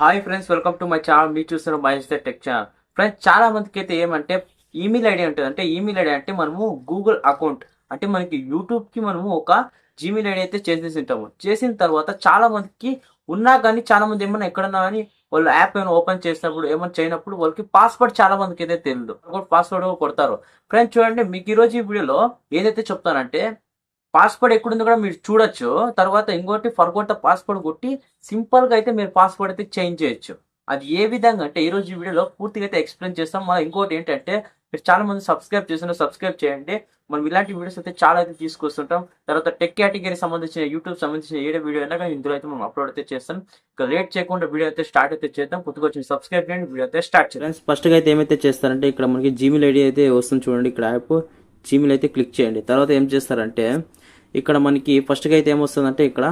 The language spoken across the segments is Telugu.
Hi friends, welcome to my channel. మీరు చూస్తున్న Mahesh the tech channel. Friends, చాలా మందికి అయితే ఏమంటే ఈమెయిల్ ఐడి ఉంటుంది. అంటే ఈమెయిల్ ఐడి అంటే మనము గూగుల్ అకౌంట్ అంటే మనకి యూట్యూబ్కి మనము ఒక జీమెయిల్ ఐడి అయితే చేసేసి ఉంటాము. చేసిన తర్వాత చాలా మందికి ఉన్నా కానీ చాలా మంది ఏమన్నా ఎక్కడన్నా కానీ వాళ్ళు యాప్ ఏమైనా ఓపెన్ చేసినప్పుడు ఏమైనా చేయనప్పుడు వాళ్ళకి పాస్వర్డ్ చాలా మందికి అయితే తెలియదు. పాస్వర్డ్ కొడతారు. ఫ్రెండ్స్ చూడండి, మీకు ఈరోజు ఈ వీడియోలో ఏదైతే చెప్తానంటే పాస్వర్డ్ ఎక్కడుందో కూడా మీరు చూడొచ్చు. తర్వాత ఇంకోటి ఫర్గొట్ పాస్వర్డ్ కొట్టి సింపుల్గా అయితే మీరు పాస్వర్డ్ అయితే చేంజ్ చేయొచ్చు. అది ఏ విధంగా అంటే ఈరోజు ఈ వీడియోలో పూర్తిగా అయితే ఎక్స్ప్లెయిన్ చేస్తాం. మనం ఇంకోటి ఏంటంటే మీరు చాలా మంది సబ్స్క్రైబ్ చేస్తున్నారు, సబ్స్క్రైబ్ చేయండి. మనం ఇలాంటి వీడియోస్ అయితే చాలా అయితే తీసుకొస్తుంటాం. తర్వాత టెక్ కేటగిరీ సంబంధించిన యూట్యూబ్ సంబంధించిన ఏ వీడియో అయినా కానీ ఇందులో అయితే మనం అప్లోడ్ అయితే చేస్తాం. ఇక లేట్ చేయకుండా వీడియో అయితే స్టార్ట్ అయితే చేద్దాం. కొత్తగా వచ్చిన సబ్స్క్రైబ్ చేయండి, వీడియో అయితే స్టార్ట్ చేద్దాం. ఫస్ట్గా అయితే ఏమైతే చేస్తారంటే ఇక్కడ మనకి జీమెయిల్ ఐడి అయితే వస్తుంది చూడండి. ఇక్కడ యాప్ జీమెయిల్ అయితే క్లిక్ చేయండి. తర్వాత ఏం చేస్తారంటే ఇక్కడ మనకి ఫస్ట్గా అయితే ఏమొస్తుందంటే ఇక్కడ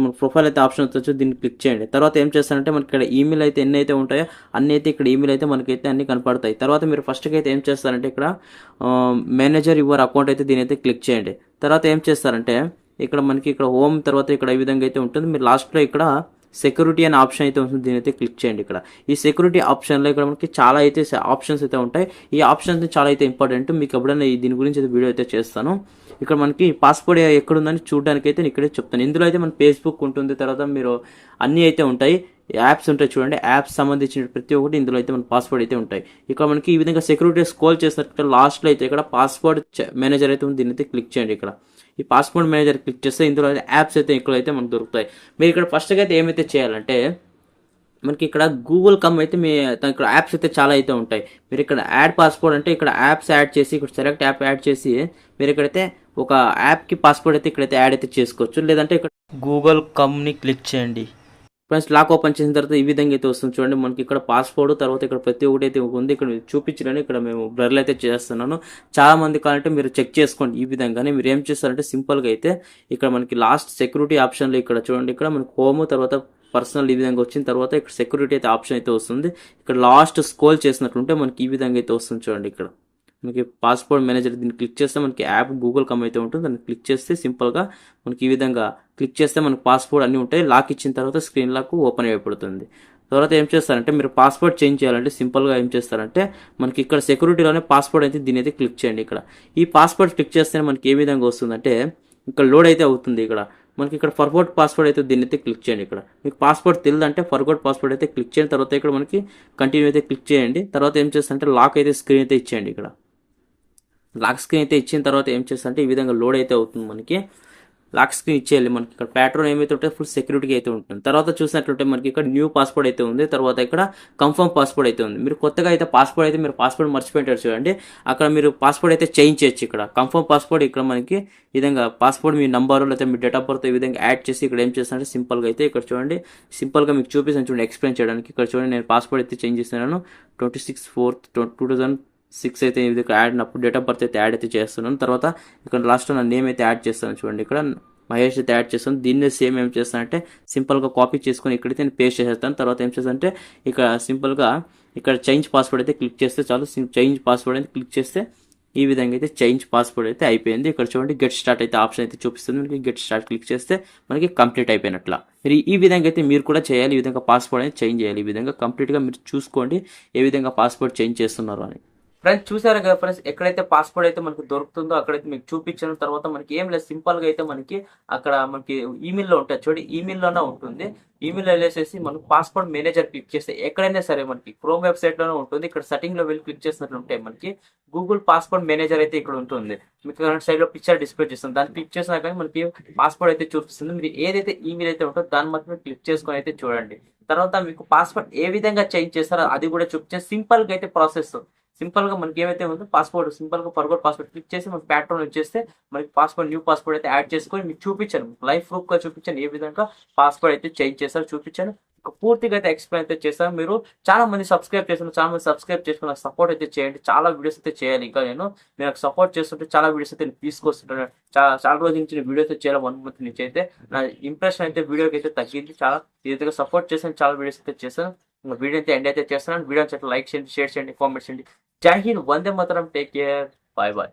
మన ప్రొఫైల్ అయితే ఆప్షన్ వచ్చి దీన్ని క్లిక్ చేయండి. తర్వాత ఏం చేస్తారంటే మనకి ఇక్కడ ఈమెయిల్ అయితే ఎన్ని అయితే ఉంటాయో అన్ని అయితే ఇక్కడ ఈమెయిల్ అయితే మనకైతే అన్ని కనపడతాయి. తర్వాత మీరు ఫస్ట్గా అయితే ఏం చేస్తారంటే ఇక్కడ మేనేజర్ యువర్ అకౌంట్ అయితే దీని అయితే క్లిక్ చేయండి. తర్వాత ఏం చేస్తారంటే ఇక్కడ మనకి ఇక్కడ హోమ్ తర్వాత ఇక్కడ ఈ విధంగా అయితే ఉంటుంది. మీరు లాస్ట్లో ఇక్కడ సెక్యూరిటీ అనే ఆప్షన్ అయితే ఉంటుంది, దీని అయితే క్లిక్ చేయండి. ఇక్కడ ఈ సెక్యూరిటీ ఆప్షన్లో ఇక్కడ మనకి చాలా అయితే ఆప్షన్స్ అయితే ఉంటాయి. ఈ ఆప్షన్స్ చాలా అయితే ఇంపార్టెంట్. మీకు ఎప్పుడైనా దీని గురించి అయితే వీడియో అయితే చేస్తాను. ఇక్కడ మనకి పాస్వర్డ్ ఎక్కడుందని చూడడానికి అయితే నేను ఇక్కడే చెప్తాను. ఇందులో అయితే మన ఫేస్బుక్ ఉంటుంది, తర్వాత మీరు అన్నీ అయితే ఉంటాయి, యాప్స్ ఉంటాయి చూడండి. యాప్స్ సంబంధించిన ప్రతి ఒక్కటి ఇందులో అయితే మన పాస్వర్డ్ అయితే ఉంటాయి. ఇక్కడ మనకి ఈ విధంగా సెక్యూరిటీ స్క్రోల్ చేసినట్టు లాస్ట్లో అయితే ఇక్కడ పాస్వర్డ్ మేనేజర్ అయితే ఉంది, దీని అయితే క్లిక్ చేయండి. ఇక్కడ ఈ పాస్వర్డ్ మేనేజర్ క్లిక్ చేస్తే ఇందులో అయితే యాప్స్ అయితే ఇక్కడైతే మనకు దొరుకుతాయి. మీరు ఇక్కడ ఫస్ట్గా అయితే ఏమైతే చేయాలంటే మనకి ఇక్కడ గూగుల్ కమ్ అయితే మీ ఇక్కడ యాప్స్ అయితే చాలా అయితే ఉంటాయి. మీరు ఇక్కడ యాడ్ పాస్వర్డ్ అంటే ఇక్కడ యాప్స్ యాడ్ చేసి ఇక్కడ సెలెక్ట్ యాప్ యాడ్ చేసి మీరు ఇక్కడైతే ఒక యాప్కి పాస్వర్డ్ అయితే ఇక్కడైతే యాడ్ అయితే చేసుకోవచ్చు. లేదంటే ఇక్కడ గూగుల్ కమ్ని క్లిక్ చేయండి. ఫ్రెండ్స్, లాక్ ఓపెన్ చేసిన తర్వాత ఈ విధంగా అయితే వస్తుంది చూడండి. మనకి ఇక్కడ పాస్వర్డ్ తర్వాత ఇక్కడ ప్రతి ఒక్కటి అయితే ఉంది. ఇక్కడ చూపించడానికి ఇక్కడ మేము బ్లర్లు అయితే చేస్తున్నాను. చాలా మంది కావాలంటే మీరు చెక్ చేసుకోండి. ఈ విధంగానే మీరు ఏం చేస్తారంటే సింపుల్గా అయితే ఇక్కడ మనకి లాస్ట్ సెక్యూరిటీ ఆప్షన్లో ఇక్కడ చూడండి. ఇక్కడ మనకి హోమ్ తర్వాత పర్సనల్ ఈ విధంగా వచ్చిన తర్వాత ఇక్కడ సెక్యూరిటీ అయితే ఆప్షన్ అయితే వస్తుంది. ఇక్కడ లాస్ట్ స్క్రోల్ చేసినట్లుంటే మనకి ఈ విధంగా అయితే వస్తుంది చూడండి. ఇక్కడ మనకి పాస్వర్డ్ మేనేజర్ దీన్ని క్లిక్ చేస్తే మనకి యాప్ గూగుల్ కమ్ అయితే ఉంటుంది. దాన్ని క్లిక్ చేస్తే సింపుల్గా మనకి ఈ విధంగా క్లిక్ చేస్తే మనకి పాస్వర్డ్ అన్నీ ఉంటాయి. లాక్ ఇచ్చిన తర్వాత స్క్రీన్ లాక్ ఓపెన్ అయిపోతుంది. తర్వాత ఏం చేస్తారంటే మీరు పాస్వర్డ్ చేంజ్ చేయాలంటే సింపుల్గా ఏం చేస్తారంటే మనకి ఇక్కడ సెక్యూరిటీలోనే పాస్వర్డ్ అయితే దీని అయితే క్లిక్ చేయండి. ఇక్కడ ఈ పాస్వర్డ్ క్లిక్ చేస్తే మనకి ఏ విధంగా వస్తుందంటే ఇక్కడ లోడ్ అయితే అవుతుంది. ఇక్కడ మనకి ఇక్కడ ఫర్గోట్ పాస్వర్డ్ అయితే దీన్ని అయితే క్లిక్ చేయండి. ఇక్కడ మీకు పాస్వర్డ్ తెలియదంటే ఫర్గోట్ పాస్వర్డ్ అయితే క్లిక్ చేయండి. తర్వాత ఇక్కడ మనకి కంటిన్యూ అయితే క్లిక్ చేయండి. తర్వాత ఏం చేస్తారంటే లాక్ అయితే స్క్రీన్ అయితే ఇచ్చేయండి. ఇక్కడ లాక్ స్క్రీన్ అయితే ఇచ్చిన తర్వాత ఏం చేస్తారంటే ఈ విధంగా లోడ్ అయితే అవుతుంది. మనకి లాక్ స్క్రీన్ ఇచ్చేయాలి. మనకి ఇక్కడ ప్యాటర్న్ ఏమైతే ఉంటే ఫుల్ సెక్యూరిటీ అయితే ఉంటుంది. తర్వాత చూసినట్లయితే మనకి ఇక్కడ న్యూ పాస్వర్డ్ అయితే ఉంది. తర్వాత ఇక్కడ కన్ఫర్మ్ పాస్వర్డ్ అయితే ఉంది. మీరు కొత్తగా అయితే పాస్వర్డ్ అయితే మీరు పాస్వర్డ్ మర్చిపోయింటారు చూడండి. అక్కడ మీరు పాస్వర్డ్ అయితే చేంజ్ చేయొచ్చు. ఇక్కడ కన్ఫర్మ్ పాస్వర్డ్ ఇక్కడ మనకి ఈ విధంగా పాస్వర్డ్ మీ నంబరు లేకపోతే మీ డేట్ ఆఫ్ బర్త్ ఈ విధంగా యాడ్ చేసి ఇక్కడ ఏం చేస్తారంటే సింపుల్గా అయితే ఇక్కడ చూడండి. సింపుల్గా మీకు చూపిస్తాను చూడండి, ఎక్స్ప్లెయిన్ చేయడానికి. ఇక్కడ చూడండి, నేను పాస్వర్డ్ అయితే చేంజ్ చేస్తున్నాను. 26/4/2006 అయితే ఇది యాడ్ అప్పుడు డేట్ ఆఫ్ బర్త్ అయితే యాడ్ అయితే చేస్తున్నాను. తర్వాత ఇక్కడ లాస్ట్లో నా నేమ్ అయితే యాడ్ చేస్తాను చూడండి. ఇక్కడ మహేష్ అయితే యాడ్ చేస్తాను. దీన్ని సేమ్ ఏం చేస్తానంటే సింపుల్గా కాపీ చేసుకొని ఇక్కడైతే నేను పేస్ట్ చేసేస్తాను. తర్వాత ఏం చేస్తానంటే ఇక్కడ సింపుల్గా ఇక్కడ చేంజ్ పాస్వర్డ్ అయితే క్లిక్ చేస్తే చాలు. చేంజ్ పాస్వర్డ్ అయితే క్లిక్ చేస్తే ఈ విధంగా అయితే చేంజ్ పాస్వర్డ్ అయితే అయిపోయింది. ఇక్కడ చూడండి గెట్ స్టార్ట్ అయితే ఆప్షన్ అయితే చూపిస్తుంది. మనకి గెట్ స్టార్ట్ క్లిక్ చేస్తే మనకి కంప్లీట్ అయిపోయినట్ల. మీరు ఈ విధంగా అయితే మీరు కూడా చేయాలి. ఈ విధంగా పాస్వర్డ్ అయితే చేంజ్ చేయాలి. ఈ విధంగా కంప్లీట్గా మీరు చూసుకోండి ఏ విధంగా పాస్వర్డ్ చేంజ్ చేస్తున్నారు అని. ఫ్రెండ్స్, చూసారు కదా ఫ్రెండ్స్, ఎక్కడైతే పాస్వర్డ్ అయితే మనకు దొరుకుతుందో అక్కడైతే మీకు చూపించిన తర్వాత మనకి ఏం లేదు, సింపుల్గా అయితే మనకి అక్కడ మనకి ఈమెయిల్లో ఉంటుంది చూడండి, ఈమెయిల్లోనే ఉంటుంది. ఈమెయిల్ వెళ్ళేసేసి మనకు పాస్వర్డ్ మేనేజర్ క్లిక్ చేస్తే ఎక్కడైనా సరే మనకి క్రోమ్ వెబ్సైట్లోనే ఉంటుంది. ఇక్కడ సెట్టింగ్లో వెళ్ళి క్లిక్ చేసినట్లు ఉంటాయి. మనకి గూగుల్ పాస్వర్డ్ మేనేజర్ అయితే ఇక్కడ ఉంటుంది. మీకు సైడ్లో పిక్చర్ డిస్ప్లే చేస్తుంది. దాన్ని క్లిక్ చేసినా కానీ మనకి పాస్వర్డ్ అయితే చూపిస్తుంది. మీరు ఏదైతే ఈమెయిల్ అయితే ఉంటుందో దాన్ని మాత్రమే క్లిక్ చేసుకొని అయితే చూడండి. తర్వాత మీకు పాస్వర్డ్ ఏ విధంగా చేంజ్ చేస్తారో అది కూడా చూపించే సింపుల్గా అయితే ప్రాసెస్. సింపుల్గా మనకి ఏమైతే ఉందో పాస్వర్డ్ సింపుల్గా ఫర్గోట్ పాస్వర్డ్ క్లిక్ చేసి మనకి ప్యాటర్న్ వచ్చేస్తే మనకి పాస్వర్డ్ న్యూ పాస్వర్డ్ అయితే యాడ్ చేసుకొని మీకు చూపించాను, లైవ్ ప్రూఫ్గా చూపించాను ఏ విధంగా పాస్వర్డ్ అయితే చేంజ్ చేస్తారో చూపించాను. పూర్తిగా అయితే ఎక్స్ప్లెయిన్ అయితే చేస్తాను. మీరు చాలా మంది సబ్స్క్రైబ్ చేస్తున్నారు, చాలా మంది సబ్స్క్రైబ్ చేసుకుని నాకు సపోర్ట్ అయితే చేయండి. చాలా వీడియోస్ అయితే చేయాలి. ఇంకా నేను నాకు సపోర్ట్ చేస్తుంటే చాలా వీడియోస్ అయితే నేను తీసుకొస్తుంటాను. చాలా రోజుల నుంచి నేను వీడియో అయితే చేయాలి. 1 month నుంచి అయితే నా ఇంప్రెషన్ అయితే వీడియోకి అయితే తగ్గింది. చాలా ఈజీగా సపోర్ట్ చేశాను, చాలా వీడియోస్ అయితే చేశాను. వీడియో అయితే ఎండ్ అయితే చేస్తున్నాను. వీడియో లైక్ చేయండి, షేర్ చేయండి, కామెంట్ చేయండి. జై Hind, Vande Mataram, take care, bye bye.